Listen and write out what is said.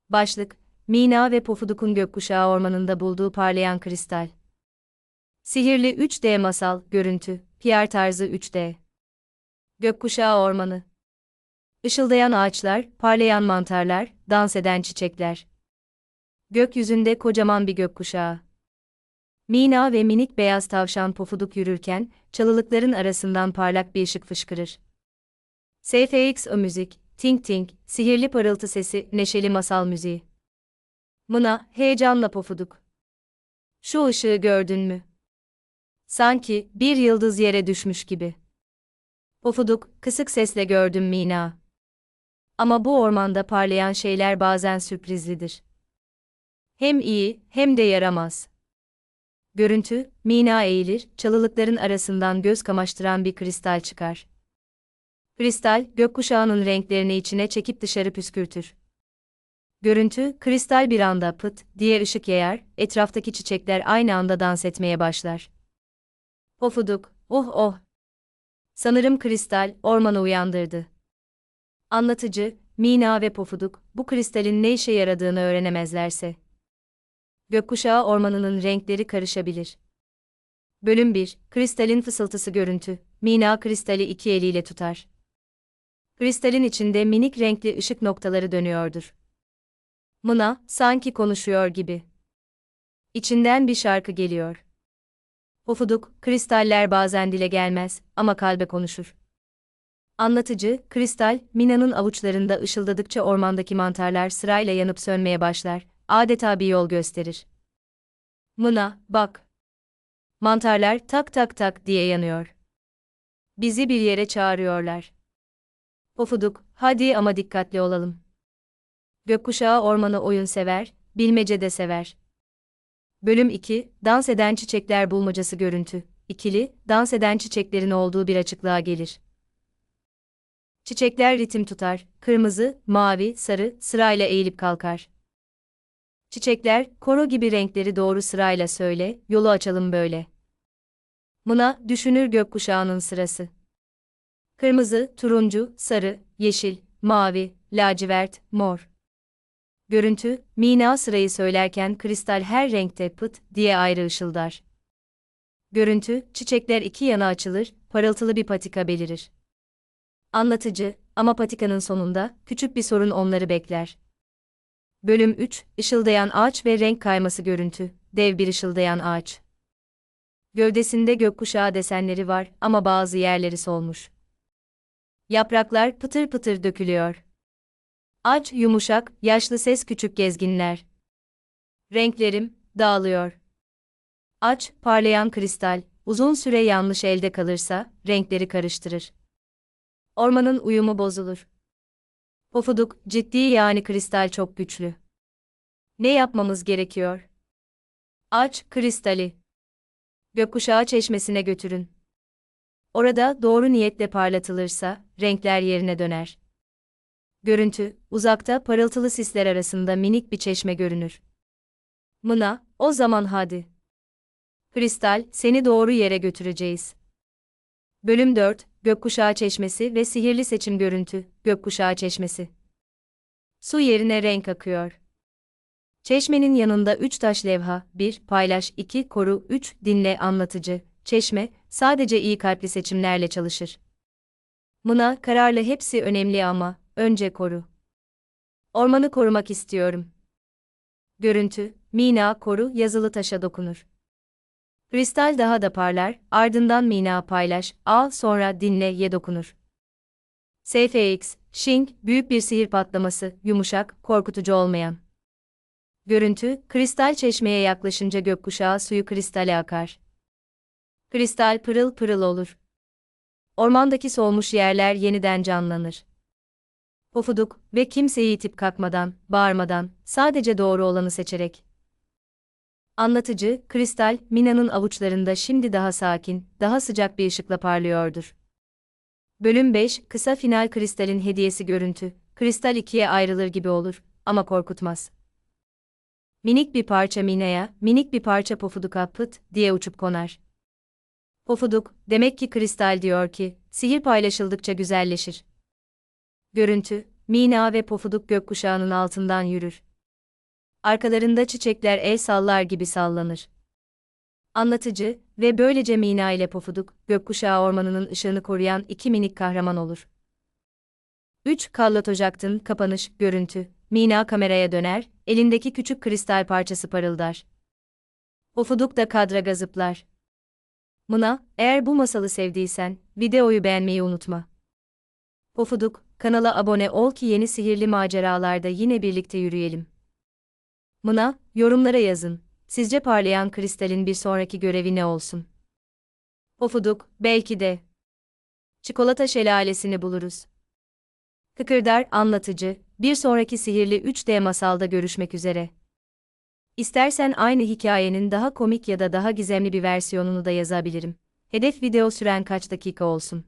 Başlık, Mina ve Pofuduk'un gökkuşağı ormanında bulduğu parlayan kristal. Sihirli 3D masal, görüntü, PR tarzı 3D. Gökkuşağı ormanı. Işıldayan ağaçlar, parlayan mantarlar, dans eden çiçekler. Gökyüzünde kocaman bir gökkuşağı. Mina ve minik beyaz tavşan Pofuduk yürürken, çalılıkların arasından parlak bir ışık fışkırır. SFX müzik, ting ting, sihirli parıltı sesi, neşeli masal müziği. Mına, heyecanla Pofuduk. Şu ışığı gördün mü? Sanki bir yıldız yere düşmüş gibi. Pofuduk, kısık sesle gördüm Mina. Ama bu ormanda parlayan şeyler bazen sürprizlidir. Hem iyi, hem de yaramaz. Görüntü, Mina eğilir, çalılıkların arasından göz kamaştıran bir kristal çıkar. Kristal, gökkuşağının renklerini içine çekip dışarı püskürtür. Görüntü, kristal bir anda pıt diye ışık yayar, etraftaki çiçekler aynı anda dans etmeye başlar. Pofuduk, oh oh! Sanırım kristal, ormanı uyandırdı. Anlatıcı, Mina ve Pofuduk, bu kristalin ne işe yaradığını öğrenemezlerse. Gökkuşağı ormanının renkleri karışabilir. Bölüm 1, Kristalin fısıltısı görüntü, Mina kristali iki eliyle tutar. Kristalin içinde minik renkli ışık noktaları dönüyordur. Mına, sanki konuşuyor gibi. İçinden bir şarkı geliyor. Pofuduk, kristaller bazen dile gelmez ama kalbe konuşur. Anlatıcı, kristal, Mina'nın avuçlarında ışıldadıkça ormandaki mantarlar sırayla yanıp sönmeye başlar, adeta bir yol gösterir. Mina, bak! Mantarlar tak tak tak diye yanıyor. Bizi bir yere çağırıyorlar. Pofuduk, hadi ama dikkatli olalım. Gökkuşağı ormanı oyun sever, bilmece de sever. Bölüm 2, Dans eden çiçekler bulmacası görüntü, ikili, dans eden çiçeklerin olduğu bir açıklığa gelir. Çiçekler ritim tutar, kırmızı, mavi, sarı, sırayla eğilip kalkar. Çiçekler, koro gibi renkleri doğru sırayla söyle, yolu açalım böyle. Mına, düşünür gökkuşağının sırası. Kırmızı, turuncu, sarı, yeşil, mavi, lacivert, mor. Görüntü, Mina sırayı söylerken kristal her renkte pıt diye ayrı ışıldar. Görüntü, çiçekler iki yana açılır, parıltılı bir patika belirir. Anlatıcı, ama patikanın sonunda, küçük bir sorun onları bekler. Bölüm 3, Işıldayan ağaç ve renk kayması görüntü, dev bir ışıldayan ağaç. Gövdesinde gökkuşağı desenleri var ama bazı yerleri solmuş. Yapraklar pıtır pıtır dökülüyor. Ağaç yumuşak, yaşlı ses küçük gezginler. Renklerim, dağılıyor. Ağaç, parlayan kristal, uzun süre yanlış elde kalırsa, renkleri karıştırır. Ormanın uyumu bozulur. Pofuduk, ciddi yani kristal çok güçlü. Ne yapmamız gerekiyor? Ağaç, kristali. Gökkuşağı çeşmesine götürün. Orada doğru niyetle parlatılırsa, renkler yerine döner. Görüntü, uzakta parıltılı sisler arasında minik bir çeşme görünür. Mına, o zaman hadi. Kristal, seni doğru yere götüreceğiz. Bölüm 4, Gökkuşağı Çeşmesi ve Sihirli Seçim görüntü, Gökkuşağı Çeşmesi. Su yerine renk akıyor. Çeşmenin yanında 3 taş levha, 1, paylaş, 2, koru, 3, dinle, anlatıcı. Çeşme, sadece iyi kalpli seçimlerle çalışır. Mına, kararlı hepsi önemli ama, önce koru. Ormanı korumak istiyorum. Görüntü, Mina koru yazılı taşa dokunur. Kristal daha da parlar, ardından Mina paylaş, al sonra dinle ye dokunur. SFX, Shing, büyük bir sihir patlaması, yumuşak, korkutucu olmayan. Görüntü, kristal çeşmeye yaklaşınca gökkuşağı suyu kristale akar. Kristal pırıl pırıl olur. Ormandaki solmuş yerler yeniden canlanır. Pofuduk ve kimseyi itip kalkmadan, bağırmadan, sadece doğru olanı seçerek. Anlatıcı, kristal, Mina'nın avuçlarında şimdi daha sakin, daha sıcak bir ışıkla parlıyordur. Bölüm 5, Kısa final kristalin hediyesi görüntü, kristal ikiye ayrılır gibi olur, ama korkutmaz. Minik bir parça Mina'ya, minik bir parça Pofuduk'a pıt diye uçup konar. Pofuduk, demek ki kristal diyor ki, sihir paylaşıldıkça güzelleşir. Görüntü, Mina ve Pofuduk gökkuşağının altından yürür. Arkalarında çiçekler el sallar gibi sallanır. Anlatıcı ve böylece Mina ile Pofuduk, gökkuşağı ormanının ışığını koruyan iki minik kahraman olur. 3. Carlot Ocak'tın kapanış, görüntü. Mina kameraya döner, elindeki küçük kristal parçası parıldar. Pofuduk da kadraga zıplar. Mına, eğer bu masalı sevdiysen, videoyu beğenmeyi unutma. Pofuduk, kanala abone ol ki yeni sihirli maceralarda yine birlikte yürüyelim. Mına, yorumlara yazın. Sizce parlayan kristalin bir sonraki görevi ne olsun? Pofuduk, belki de çikolata şelalesini buluruz. Kıkırdar anlatıcı, bir sonraki sihirli 3D masalda görüşmek üzere. İstersen aynı hikayenin daha komik ya da daha gizemli bir versiyonunu da yazabilirim. Hedef video süren kaç dakika olsun?